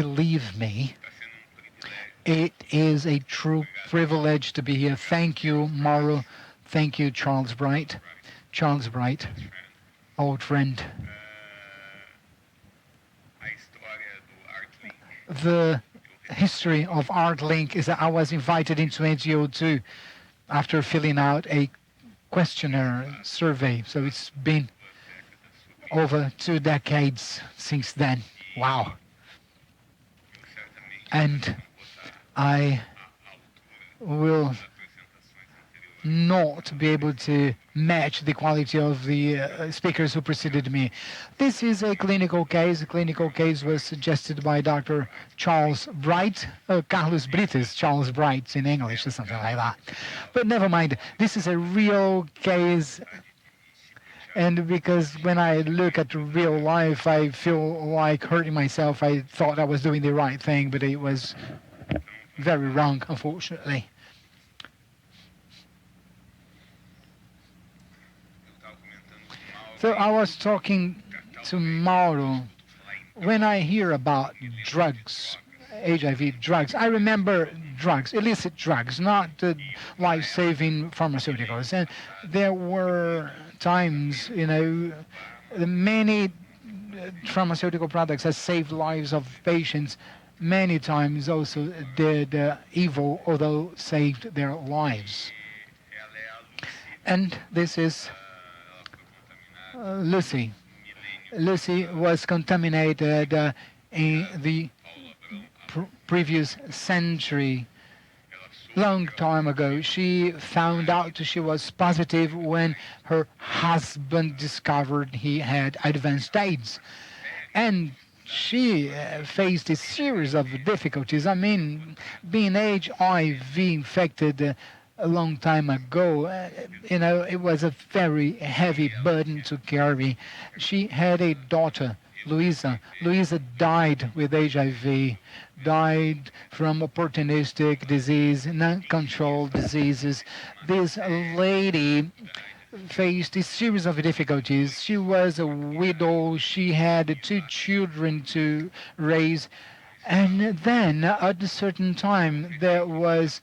believe me, it is a true privilege to be here. Thank you, Mauro. Thank you, Charles Bright. Charles Bright, old friend. The history of ArtLink is that I was invited in 2002 after filling out a questionnaire survey. So it's been over 2 decades since then. Wow. And I will not be able to match the quality of the speakers who preceded me. This is a clinical case. A clinical case was suggested by Dr. Charles Bright, Carlos Brites, Charles Bright in English or something like that. But never mind, this is a real case. And because when I look at real life, I feel like hurting myself. I thought I was doing the right thing, but it was very wrong, unfortunately. So I was talking to Mauro. When I hear about drugs, HIV drugs, I remember drugs, illicit drugs, not life-saving pharmaceuticals. And there were times, many pharmaceutical products have saved lives of patients. Many times also did evil, although saved their lives. And this is Lucy. Lucy was contaminated in the previous century, long time ago. She found out she was positive when her husband discovered he had advanced AIDS. And she faced a series of difficulties. I mean, being HIV infected a long time ago, it was a very heavy burden to carry. She had a daughter, Luisa. Luisa died with HIV, died from opportunistic disease, non-controlled diseases. This lady faced a series of difficulties. She was a widow. She had 2 children to raise. And then at a certain time, there was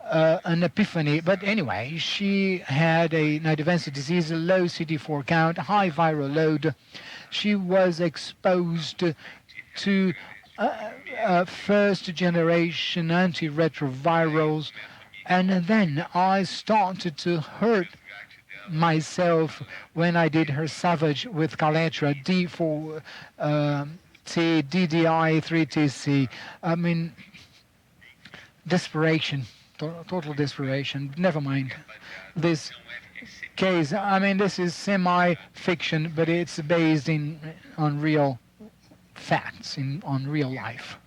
an epiphany. But anyway, she had an advanced disease, low CD4 count, high viral load. She was exposed to first-generation antiretrovirals. And then I started to hurt myself when I did her Savage with Caletra, D4T, DDI3TC. I mean, desperation. Total desperation. Never mind this case. I mean, this is semi-fiction, but it's based on real facts, on real life.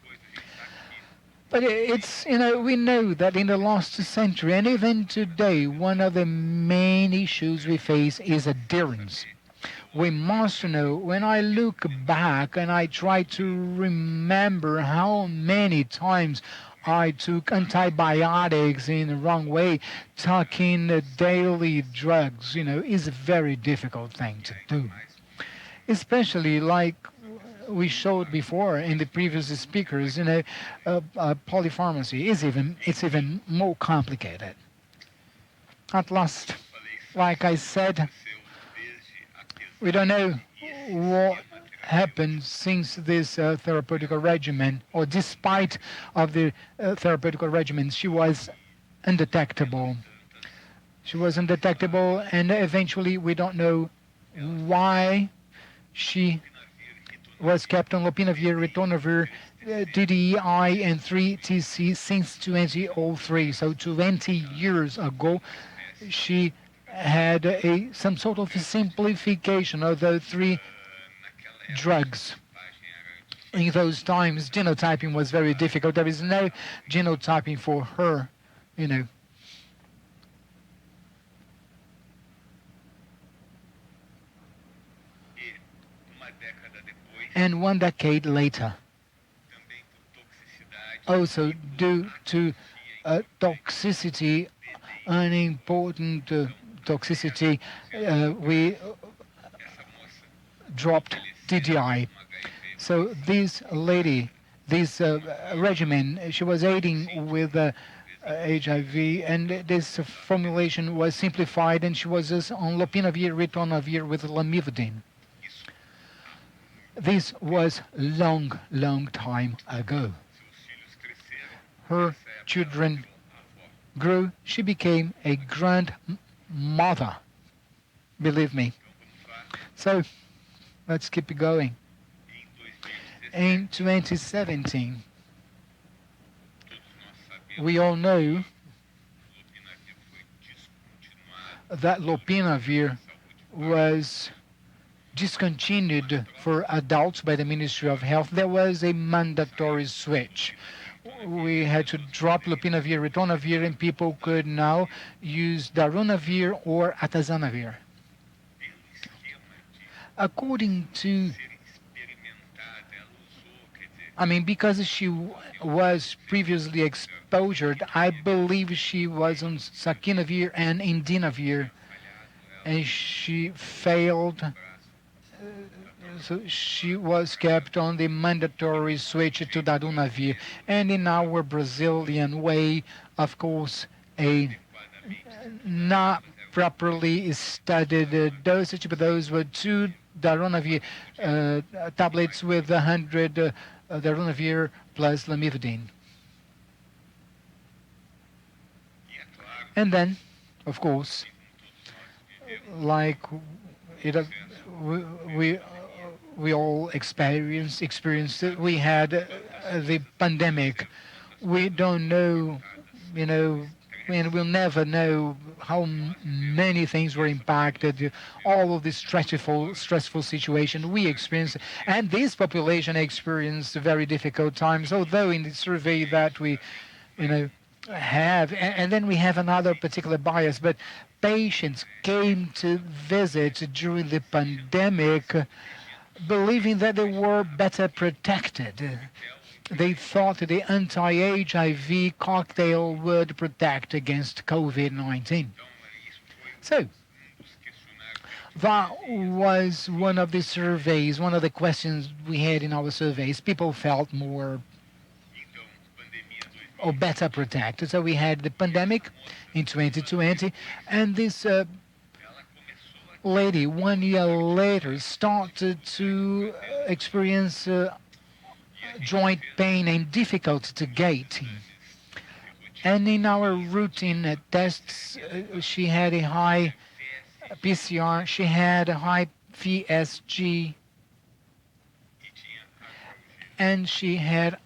But it's, we know that in the last century, and even today, one of the main issues we face is adherence. We must know, when I look back and I try to remember how many times I took antibiotics in the wrong way, taking daily drugs, is a very difficult thing to do. Especially like we showed before in the previous speakers, polypharmacy it's even more complicated. At last, like I said, we don't know what happened since this therapeutic regimen, or despite of the therapeutic regimen, she was undetectable. She was undetectable, and eventually we don't know why she was kept on lopinavir, ritonavir, DDI, and 3TC since 2003. So 20 years ago, she had some sort of simplification of those 3 drugs. In those times, genotyping was very difficult. There is no genotyping for her, And 1 decade later, also due to toxicity, an important toxicity, we dropped DDI. So this lady this regimen. She was aiding with HIV, and this formulation was simplified, and she was just on lopinavir, ritonavir with lamivudine. This was long time ago. Her children grew. She became a grandmother, believe me. So let's keep it going. In 2017, we all know that lopinavir was discontinued for adults by the Ministry of Health. There was a mandatory switch. We had to drop lopinavir, ritonavir, and people could now use darunavir or atazanavir. According to, because she was previously exposed, I believe she was on saquinavir and indinavir, and she failed. So she was kept on the mandatory switch to darunavir. And in our Brazilian way, of course, a not properly studied dosage, but those were 2 darunavir tablets with 100 darunavir plus lamivudine. And then, of course, like it, we all experienced it. We had the pandemic. We don't know, and we'll never know how many things were impacted, all of this stressful situation we experienced, and this population experienced very difficult times, although in the survey that we, have, and then we have another particular bias, but patients came to visit during the pandemic believing that they were better protected. They thought the anti-HIV cocktail would protect against COVID-19. So, that was one of the surveys, one of the questions we had in our surveys. People felt more or better protected. So we had the pandemic in 2020, and this lady 1 year later started to experience joint pain and difficulty to gait. And in our routine tests, she had a high PCR, she had a high VSG, and she had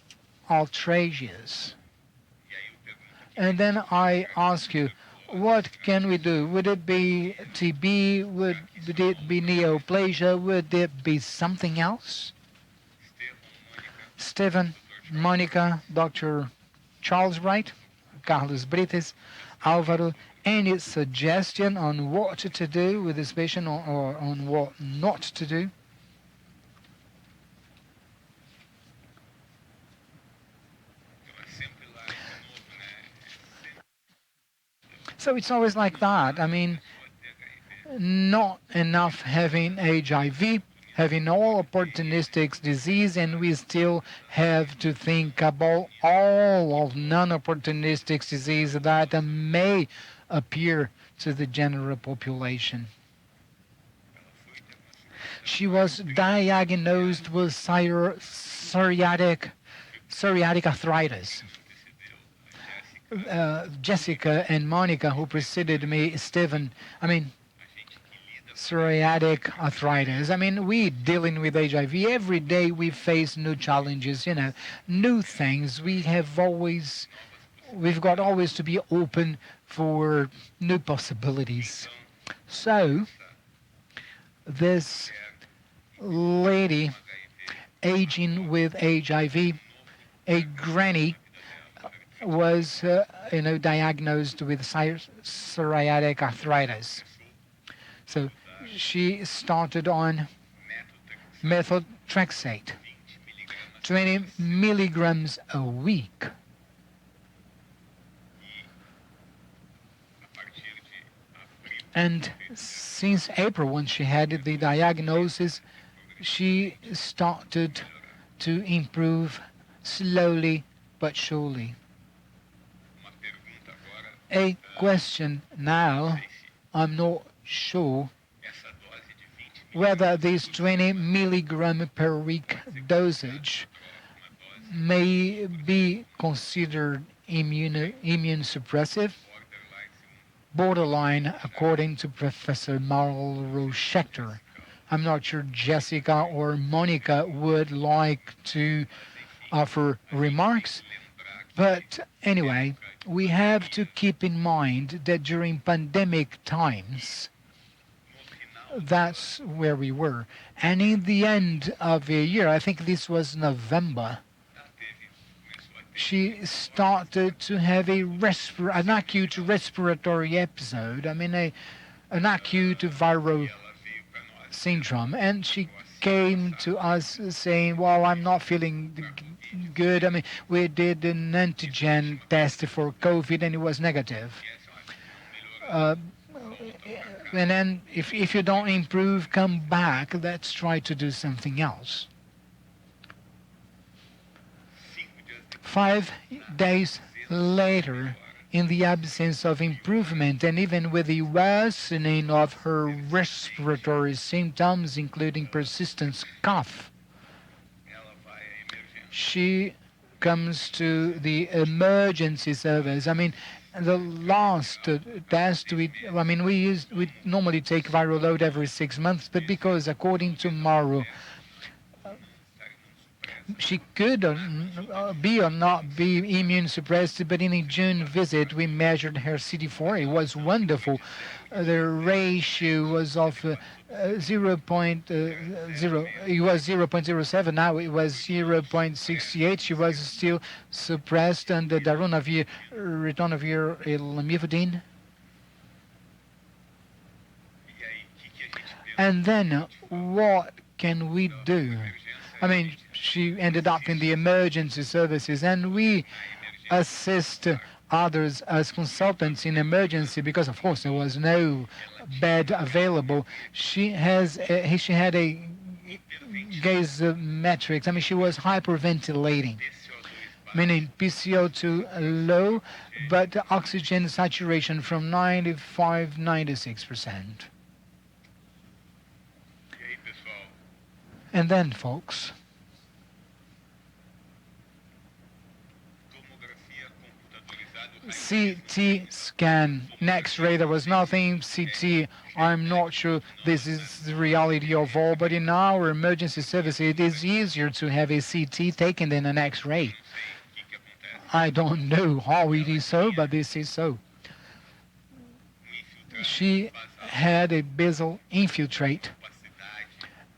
arthralgias. And then I ask you, what can we do? Would it be TB? Would it be neoplasia? Would it be something else? Stephen, Monica, Dr. Charles Wright, Carlos Brites, Álvaro, any suggestion on what to do with this patient or on what not to do? So it's always like that. Not enough having HIV, having all opportunistic disease, and we still have to think about all of non-opportunistic disease that may appear to the general population. She was diagnosed with psoriatic arthritis. Jessica and Monica, who preceded me, Stephen, psoriatic arthritis. We dealing with HIV every day. We face new challenges, new things. We've got always to be open for new possibilities. So this lady aging with HIV, a granny, was diagnosed with psoriatic arthritis. So she started on methotrexate, 20 milligrams a week. And since April, when she had the diagnosis, she started to improve slowly but surely. A question now, I'm not sure whether this 20 milligram per week dosage may be considered immune suppressive, borderline, according to Professor Mauro Schechter. I'm not sure Jessica or Monica would like to offer remarks, but anyway, we have to keep in mind that during pandemic times, that's where we were. And in the end of the year, I think this was November, she started to have an acute respiratory episode. I mean, an acute viral syndrome. And she came to us saying, well, I'm not feeling good. I mean, we did an antigen test for COVID and it was negative. And then if you don't improve, come back. Let's try to do something else. 5 days later, in the absence of improvement and even with the worsening of her respiratory symptoms, including persistent cough, she comes to the emergency service. I mean, the last test, we normally take viral load every 6 months, but because according to Mauro, she could be or not be immune suppressed, but in a June visit we measured her CD4. It was wonderful. The ratio was of 0.0. It was 0.07. Now it was 0.68. She was still suppressed under darunavir, ritonavir, lamivudine. And then what can we do? I mean, she ended up in the emergency services, and we assist others as consultants in emergency because, of course, there was no bed available. She had a gasometrics. I mean, she was hyperventilating, meaning PCO2 low, but oxygen saturation from 95-96%. And then, folks, CT scan, X-ray, there was nothing. CT, I'm not sure this is the reality of all, but in our emergency service, it is easier to have a CT taken than an X-ray. I don't know how it is so, but this is so. She had a basal infiltrate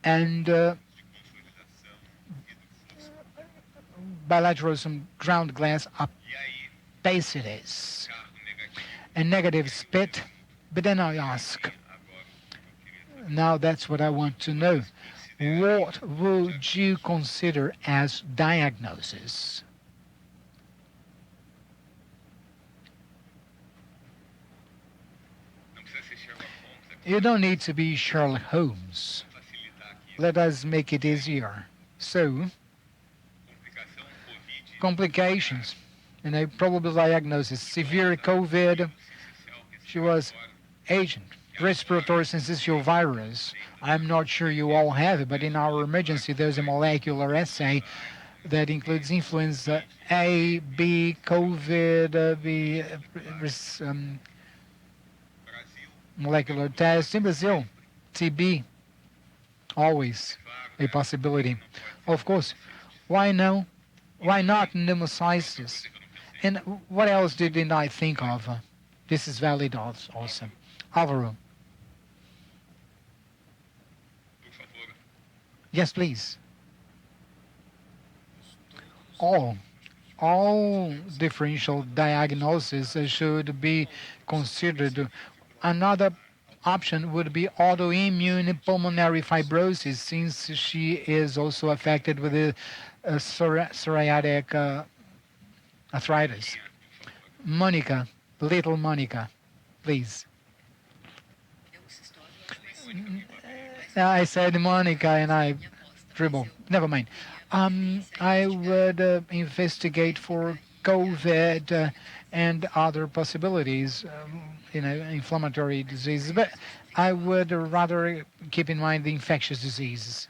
and bilateral ground glass opacities and negative spit. But then I ask, now that's what I want to know. What would you consider as diagnosis? You don't need to be Sherlock Holmes. Let us make it easier. So, complications, probable diagnosis, severe COVID. She was agent, respiratory syncytial virus. I'm not sure you all have it, but in our emergency there's a molecular assay that includes influenza A, B, COVID, molecular test. In Brazil, TB, always a possibility. Of course, why no? Why not pneumocystis? And what else didn't I think of? This is valid also. Alvaro. Yes, please. All differential diagnoses should be considered. Another option would be autoimmune pulmonary fibrosis, since she is also affected with the psoriatic arthritis. Monica, little Monica, please. I said Monica and I dribble. Never mind. I would investigate for COVID and other possibilities, inflammatory diseases. But I would rather keep in mind the infectious diseases.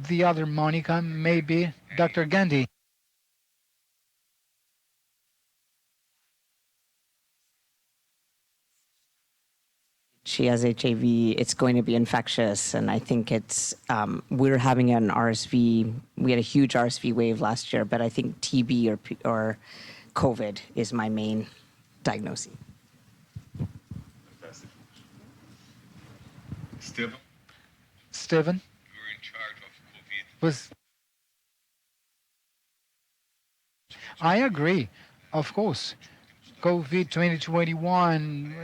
The other Monica, maybe Dr. Gandhi. She has HIV, it's going to be infectious. And I think we're having an RSV, we had a huge RSV wave last year, but I think TB or COVID is my main diagnosis. Stephen? Was I agree, of course. COVID 2021,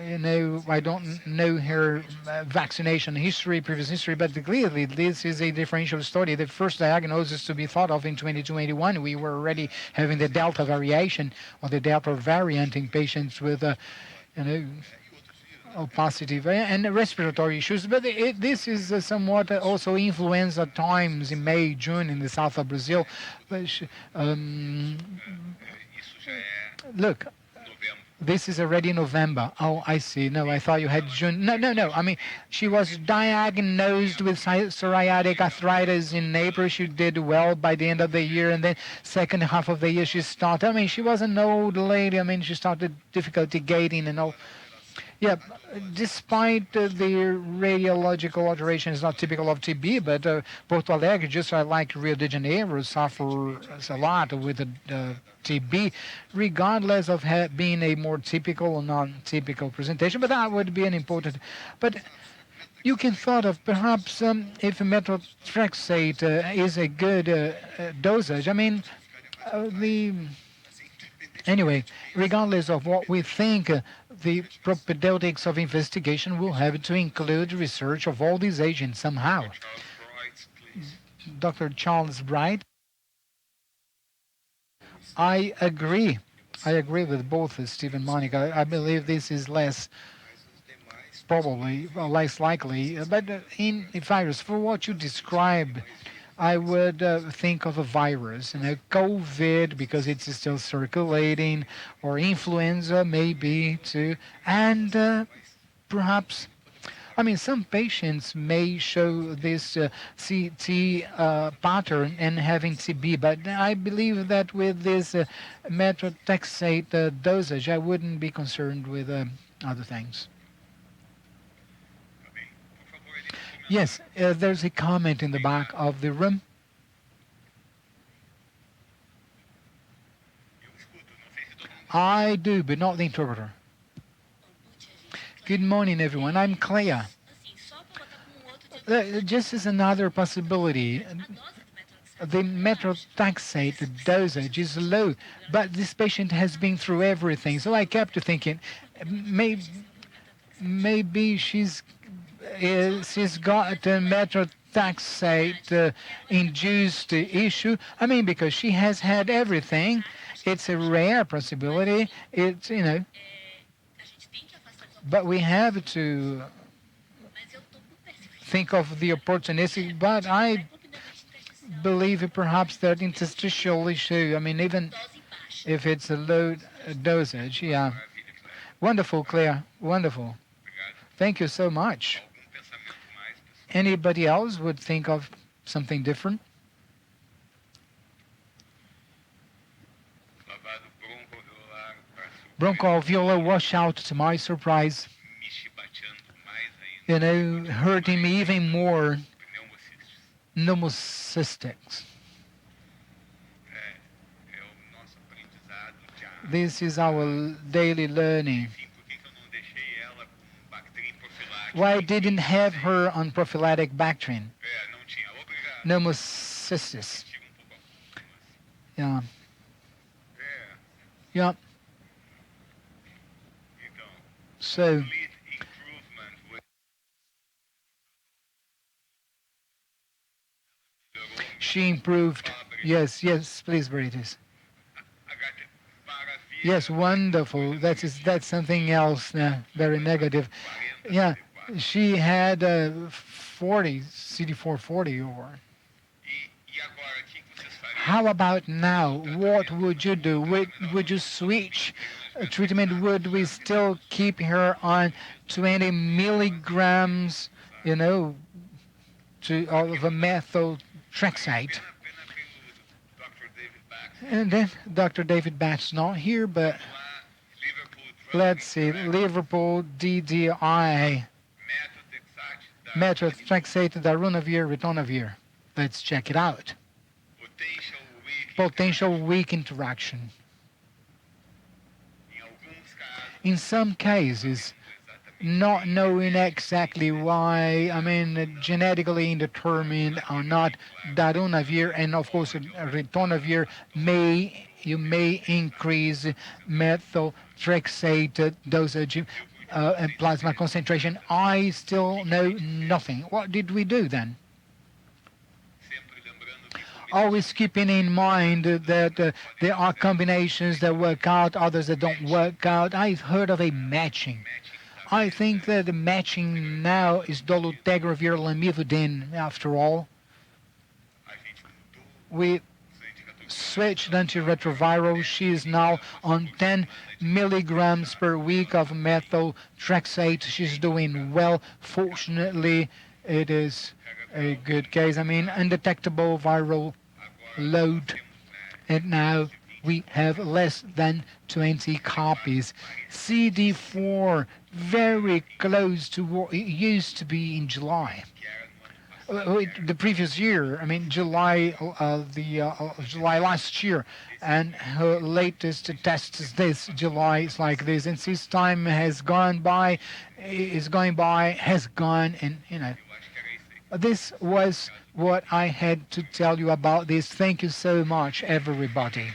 I don't know her vaccination history, previous history, but clearly this is a differential story. The first diagnosis to be thought of in 2021, we were already having the Delta variation or the Delta variant in patients with, you know, positive and respiratory issues. But this is somewhat also influenza at times in May, June in the south of Brazil. But, look, this is already November. Oh, I see. No, I thought you had June. No, no, no. I mean, she was diagnosed with psoriatic arthritis in April. She did well by the end of the year, and then second half of the year she started. I mean, she was an old lady. I mean, she started difficulty gating and all. Yeah, despite the radiological alteration is not typical of TB, but Porto Alegre, just like Rio de Janeiro, suffers a lot with the TB, regardless of being a more typical or non-typical presentation. But that would be an important. But you can thought of perhaps if methotrexate is a good dosage. I mean, the anyway, regardless of what we think, the propedeutics of investigation will have to include research of all these agents somehow. Dr. Charles Bright. I agree. I agree with both Steve and Monica. I believe this is less probably less likely. But in virus, for what you describe, I would think of a virus, COVID because it's still circulating, or influenza maybe too, and perhaps. I mean, some patients may show this CT pattern and having TB, but I believe that with this methotrexate dosage, I wouldn't be concerned with other things. Yes, there's a comment in the back of the room. I do, but not the interpreter. Good morning, everyone. I'm Clea. Just as another possibility, the methotrexate dosage is low, but this patient has been through everything. So I kept thinking, maybe she's got a methotrexate induced issue. I mean, because she has had everything. It's a rare possibility. It's, but we have to think of the opportunistic. But I believe perhaps that interstitial issue, I mean, even if it's a low dosage, yeah. Wonderful, Claire. Wonderful. Thank you so much. Anybody else would think of something different? Bronchoalveolar washout, to my surprise. Hurting me even more. Pneumocystics. This is our daily learning. Why didn't have her on prophylactic Bactrim? Pneumocystis. Yeah. Yeah. So she improved. Yes, yes, please, Britis. Yes, wonderful. That's something else, very negative. Yeah, she had 40, CD440 or. How about now? What would you do? Would you switch treatment? Would we still keep her on 20 milligrams, you know, of a methotrexate? And then Dr. David Batch not here, but let's see, Liverpool DDI, methotrexate, darunavir, ritonavir. Let's check it out. Potential weak interaction. In some cases, not knowing exactly why, I mean, genetically indetermined or not, darunavir and of course ritonavir you may increase methotrexate dosage and plasma concentration. I still know nothing. What did we do then? Always keeping in mind that there are combinations that work out, others that don't work out. I've heard of a matching. I think that the matching now is dolutegravir lamivudine, after all. We switched antiretroviral. She is now on 10 milligrams per week of methotrexate. She's doing well. Fortunately, it is a good case. I mean, undetectable viral load. And now we have less than 20 copies. CD4, very close to what it used to be in July. The previous year, I mean July, July last year, and her latest test is this. July is like this, and since time has gone by, has gone, and this was what I had to tell you about this. Thank you so much, everybody.